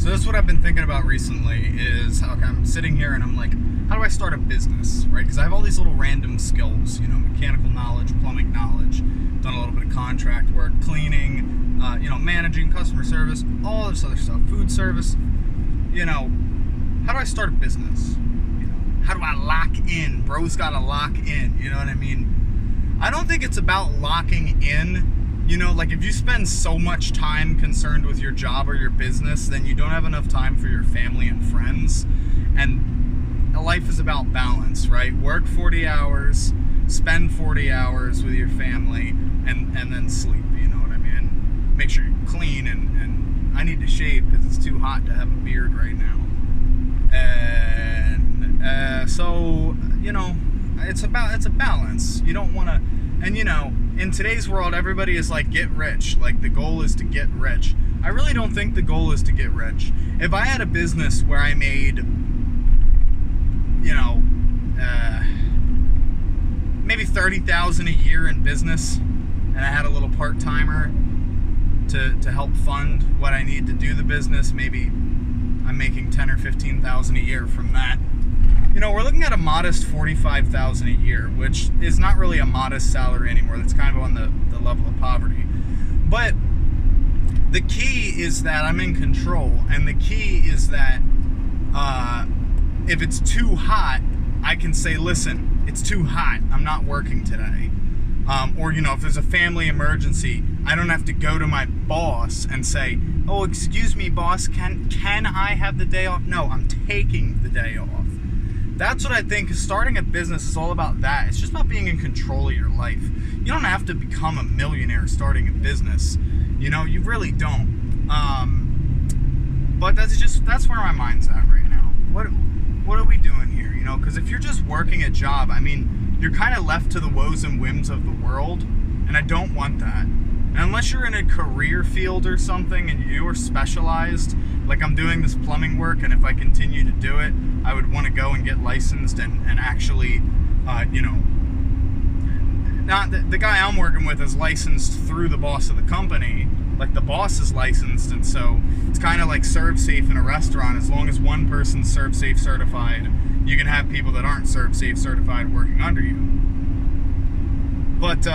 So this is what I've been thinking about recently is, okay, I'm sitting here and I'm like, how do I start a business, right? Because I have all these little random skills, you know, mechanical knowledge, plumbing knowledge, done a little bit of contract work, cleaning, managing, customer service, all this other stuff, food service. You know, how do I start a business? You know, how do I lock in? Bro's got to lock in, you know what I mean? I don't think it's about locking in. You know, like if you spend so much time concerned with your job or your business, then you don't have enough time for your family and friends. And life is about balance, right? Work 40 hours, spend 40 hours with your family, and then sleep, you know what I mean? Make sure you're clean, and I need to shave because it's too hot to have a beard right now. And so, you know, it's a balance. You don't want to, and you know, in today's world, everybody is like, get rich. Like, the goal is to get rich. I really don't think the goal is to get rich. If I had a business where I made, you know, maybe $30,000 a year in business, and I had a little part-timer to help fund what I need to do the business, maybe I'm making $10,000 or $15,000 a year from that. You know, we're looking at a modest $45,000 a year, which is not really a modest salary anymore. That's kind of on the level of poverty. But the key is that I'm in control, and the key is that if it's too hot, I can say, listen, it's too hot, I'm not working today. Or, you know, if there's a family emergency, I don't have to go to my boss and say, oh, excuse me, boss, can I have the day off? No, I'm taking the day off. That's what I think starting a business is all about. That it's just about being in control of your life. You don't have to become a millionaire starting a business. You know, you really don't. But that's where my mind's at right now. What are we doing here? You know, because if you're just working a job, I mean, you're kind of left to the woes and whims of the world, and I don't want that. And unless you're in a career field or something and you're specialized, like I'm doing this plumbing work, and if I continue to do it, I would want to go and get licensed and actually, you know, not the guy I'm working with is licensed through the boss of the company. Like, the boss is licensed, and so it's kind of like ServSafe in a restaurant. As long as one person's ServSafe certified, you can have people that aren't ServSafe certified working under you. But,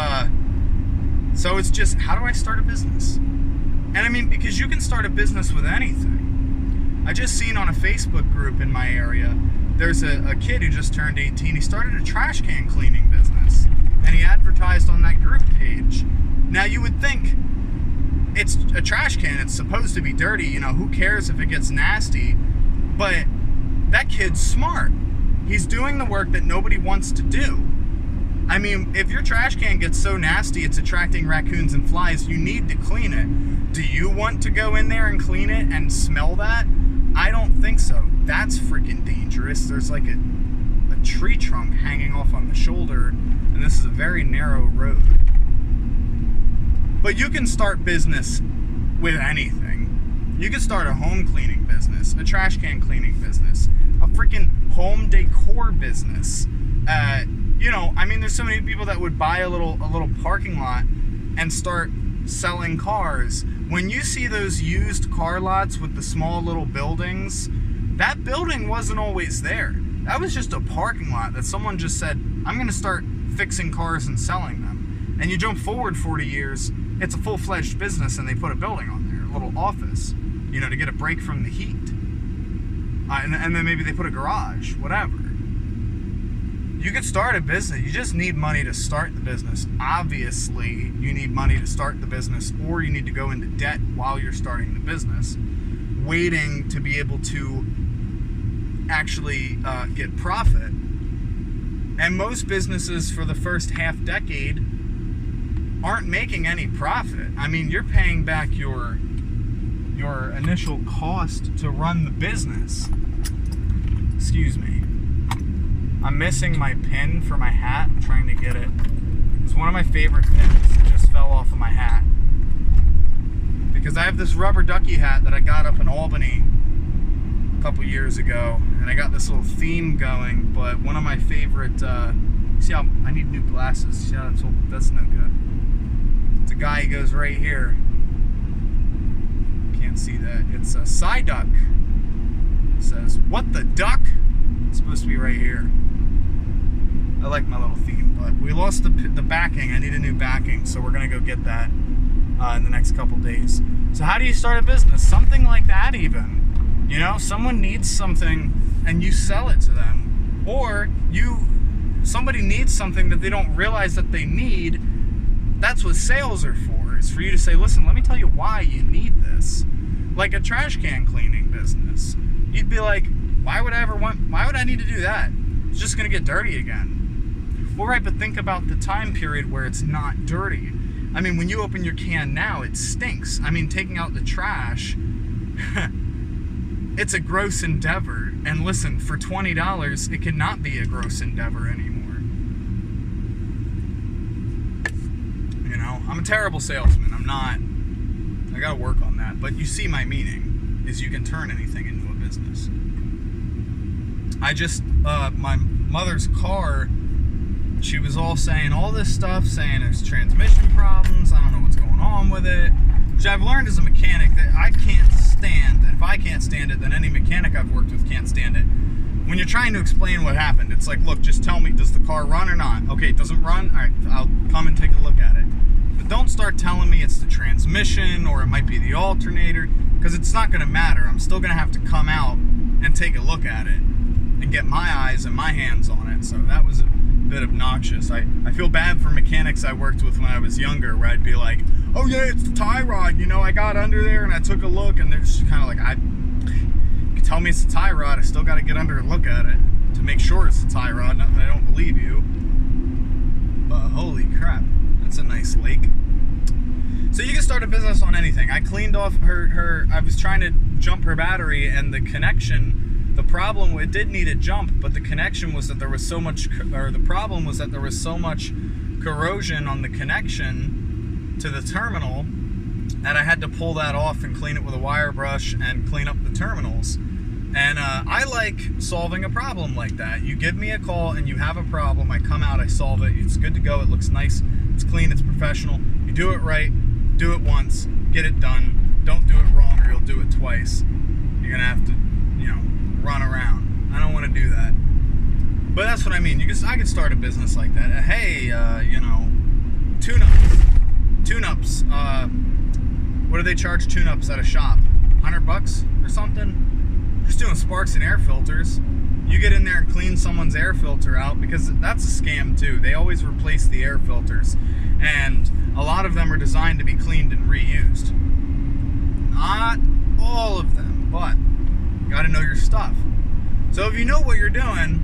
so it's just, how do I start a business? And I mean, because you can start a business with anything. I just seen on a Facebook group in my area, there's a kid who just turned 18. He started a trash can cleaning business, and he advertised on that group page. Now, you would think, it's a trash can, it's supposed to be dirty, you know, who cares if it gets nasty? But that kid's smart. He's doing the work that nobody wants to do. I mean, if your trash can gets so nasty it's attracting raccoons and flies, you need to clean it. Do you want to go in there and clean it and smell that? I don't think so. That's freaking dangerous. There's like a tree trunk hanging off on the shoulder, and this is a very narrow road. But you can start business with anything. You can start a home cleaning business, a trash can cleaning business, a freaking home decor business. You know, I mean, there's so many people that would buy a little parking lot and start selling cars. When you see those used car lots with the small little buildings, that building wasn't always there. That was just a parking lot that someone just said, I'm going to start fixing cars and selling them. And you jump forward 40 years, it's a full-fledged business, and they put a building on there, a little office, you know, to get a break from the heat. And then maybe they put a garage, whatever. You could start a business. You just need money to start the business. Obviously, you need money to start the business, or you need to go into debt while you're starting the business, waiting to be able to actually get profit. And most businesses for the first half decade aren't making any profit. I mean, you're paying back your initial cost to run the business. Excuse me. I'm missing my pin for my hat. I'm trying to get it. It's one of my favorite pins. It just fell off of my hat. Because I have this rubber ducky hat that I got up in Albany a couple years ago, and I got this little theme going, but one of my favorite, see how I need new glasses. See how that's no good. It's a guy who goes right here. Can't can't see that. It's a Psyduck. It says, "What the duck?" It's supposed to be right here. I like my little theme, but we lost the backing. I need a new backing, so we're gonna go get that in the next couple days. So how do you start a business? Something like that even. You know, someone needs something and you sell it to them. Or somebody needs something that they don't realize that they need. That's what sales are for. Is for you to say, listen, let me tell you why you need this. Like a trash can cleaning business. You'd be like, why would I need to do that? It's just gonna get dirty again. Well, right, but think about the time period where it's not dirty. I mean, when you open your can now, it stinks. I mean, taking out the trash, it's a gross endeavor. And listen, for $20, it cannot be a gross endeavor anymore. You know, I'm a terrible salesman. I'm not. I gotta work on that. But you see my meaning, is you can turn anything into a business. My mother's car, she was all saying all this stuff, saying there's transmission problems, I don't know what's going on with it, which I've learned as a mechanic that I can't stand, and if I can't stand it, then any mechanic I've worked with can't stand it. When you're trying to explain what happened, it's like, look, just tell me, does the car run or not? Okay, it doesn't run? All right, I'll come and take a look at it. But don't start telling me it's the transmission, or it might be the alternator, because it's not going to matter. I'm still going to have to come out and take a look at it, and get my eyes and my hands on it. So that was a bit obnoxious. I feel bad for mechanics I worked with when I was younger, where I'd be like, oh yeah, it's the tie rod, you know, I got under there and I took a look, and they're just kind of like, you tell me it's the tie rod, I still got to get under and look at it to make sure it's the tie rod, not that I don't believe you. But holy crap, that's a nice lake. So you can start a business on anything. I cleaned off I was trying to jump her battery, and the connection, the problem, it did need a jump, but the connection was that there was so much, or the problem was that there was so much corrosion on the connection to the terminal that I had to pull that off and clean it with a wire brush and clean up the terminals. And I like solving a problem like that. You give me a call and you have a problem, I come out, I solve it, it's good to go, it looks nice, it's clean, it's professional. You do it right, do it once, get it done. Don't do it wrong or you'll do it twice. You're gonna have to, you know, run around. I don't want to do that. But that's what I mean. I could start a business like that. Hey, you know, tune-ups. What do they charge tune-ups at a shop? $100 or something? Just doing sparks and air filters. You get in there and clean someone's air filter out, because that's a scam too. They always replace the air filters, and a lot of them are designed to be cleaned and reused. Not all of them, but you got to know your stuff. So if you know what you're doing,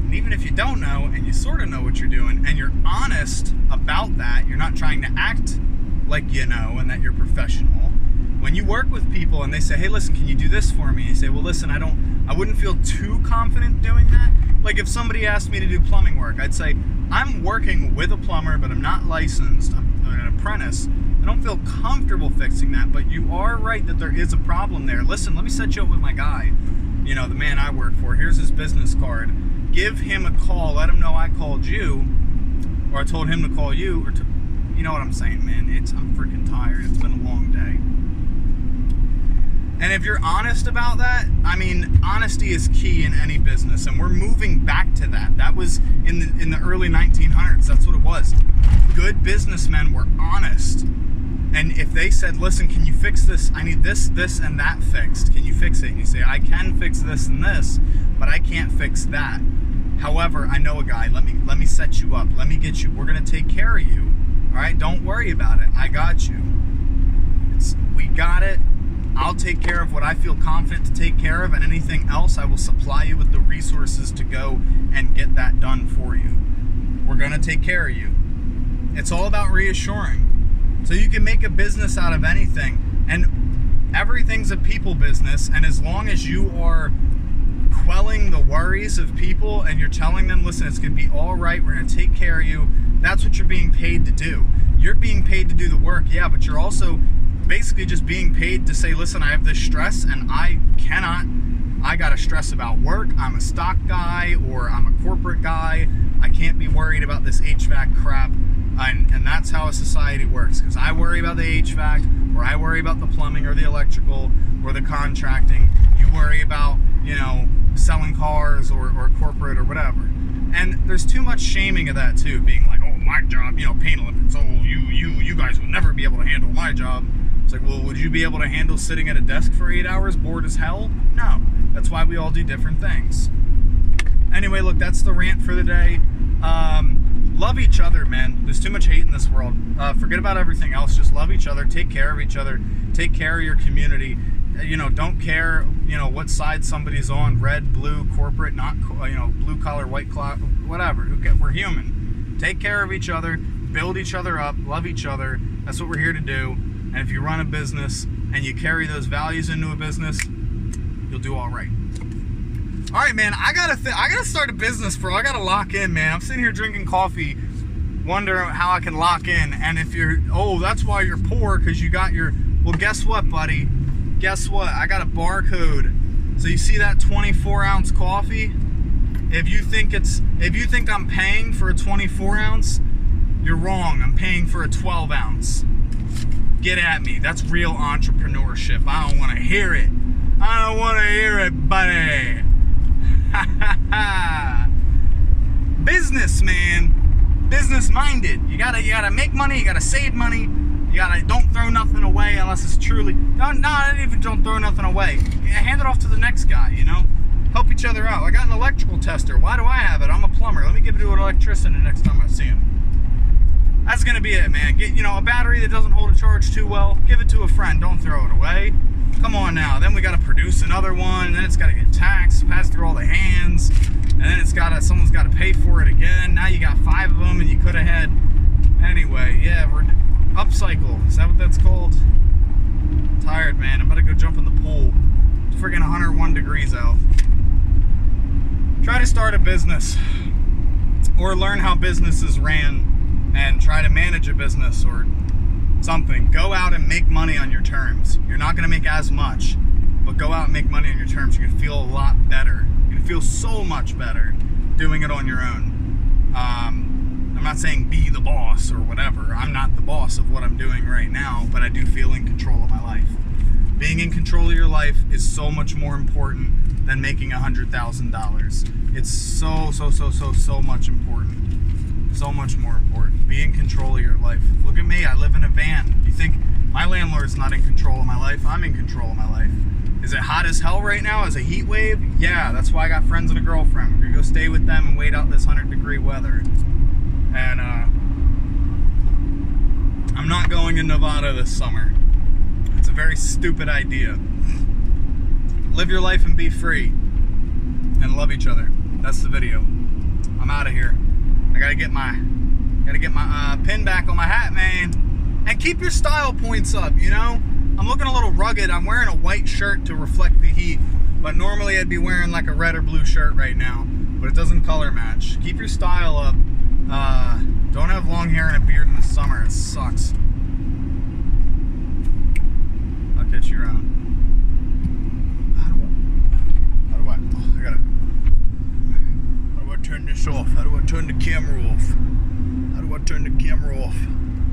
and even if you don't know and you sort of know what you're doing, and you're honest about that, you're not trying to act like you know and that you're professional. When you work with people and they say, hey, listen, can you do this for me? You say, well, listen, I wouldn't feel too confident doing that. Like if somebody asked me to do plumbing work, I'd say, I'm working with a plumber, but I'm not licensed. I'm an apprentice. I don't feel comfortable fixing that, but you are right that there is a problem there. Listen, let me set you up with my guy, you know, the man I work for. Here's his business card. Give him a call. Let him know I called you, or I told him to call you, you know what I'm saying, man. I'm freaking tired. It's been a long day. And if you're honest about that, I mean, honesty is key in any business, and we're moving back to that. That was in the early 1900s. That's what it was. Good businessmen were honest. And if they said, listen, can you fix this? I need this, this, and that fixed. Can you fix it? And you say, I can fix this and this, but I can't fix that. However, I know a guy. Let me set you up. Let me get you. We're going to take care of you. All right? Don't worry about it. I got you. We got it. I'll take care of what I feel confident to take care of, and anything else I will supply you with the resources to go and get that done for you. We're going to take care of you. It's all about reassuring. So you can make a business out of anything, and everything's a people business, and as long as you are quelling the worries of people and you're telling them, listen, it's going to be all right, we're going to take care of you, that's what you're being paid to do. You're being paid to do the work, yeah, but you're also basically just being paid to say, listen, I have this stress and I got to stress about work. I'm a stock guy or I'm a corporate guy. I can't be worried about this HVAC crap. And that's how a society works, because I worry about the HVAC where I worry about the plumbing or the electrical or the contracting. You worry about, selling cars or corporate or whatever. And there's too much shaming of that too, being like, oh, my job, pain limits. Oh, you guys will never be able to handle my job. It's like, well, would you be able to handle sitting at a desk for 8 hours, bored as hell? No. That's why we all do different things. Anyway, look, that's the rant for the day. Love each other, man. There's too much hate in this world. Forget about everything else. Just love each other. Take care of each other. Take care of your community. Don't care, what side somebody's on, red, blue, corporate, not, blue collar, white collar, whatever. We're human. Take care of each other, build each other up, love each other. That's what we're here to do. And if you run a business and you carry those values into a business, you'll do all right. All right, man, I gotta start a business, bro. I gotta lock in, man. I'm sitting here drinking coffee, wondering how I can lock in. And if that's why you're poor, because you got well, guess what, buddy? Guess what? I got a barcode. So you see that 24-ounce coffee? If you think I'm paying for a 24-ounce, you're wrong. I'm paying for a 12-ounce. Get at me. That's real entrepreneurship. I don't want to hear it. I don't want to hear it, buddy. Business, man. Business minded. You gotta make money. You gotta save money. Don't throw nothing away unless it's truly. Not even don't throw nothing away. Hand it off to the next guy. Help each other out. I got an electrical tester. Why do I have it? I'm a plumber. Let me give it to an electrician the next time I see him. That's gonna be it, man. Get a battery that doesn't hold a charge too well. Give it to a friend. Don't throw it away. Come on now. Then we gotta produce another one. And then it's gotta get taxed, pass through all the hands, and then someone's gotta pay for it again. Now you got 5 of them, and you could have had. Anyway, yeah, we're upcycle. Is that what that's called? I'm tired, man. I'm about to go jump in the pool. It's friggin' 101 degrees out. Try to start a business, or learn how businesses ran, and try to manage a business or something. Go out and make money on your terms. You're not gonna make as much, but go out and make money on your terms. You're gonna feel a lot better. You're gonna feel so much better doing it on your own. I'm not saying be the boss or whatever. I'm not the boss of what I'm doing right now, but I do feel in control of my life. Being in control of your life is so much more important than making $100,000. It's so much important. So much more important. Be in control of your life. Look at me, I live in a van. You think my landlord's not in control of my life? I'm in control of my life. Is it hot as hell right now? Is it a heat wave? Yeah, that's why I got friends and a girlfriend. We're gonna go stay with them and wait out this 100-degree weather. And I'm not going to Nevada this summer. It's a very stupid idea. Live your life and be free. And love each other. That's the video. I'm out of here. I gotta get my pin back on my hat, man. And keep your style points up, I'm looking a little rugged. I'm wearing a white shirt to reflect the heat. But normally I'd be wearing like a red or blue shirt right now. But it doesn't color match. Keep your style up. Don't have long hair and a beard in the summer. It sucks. I'll catch you around. How do I turn this off? How do I turn the camera off? How do I turn the camera off?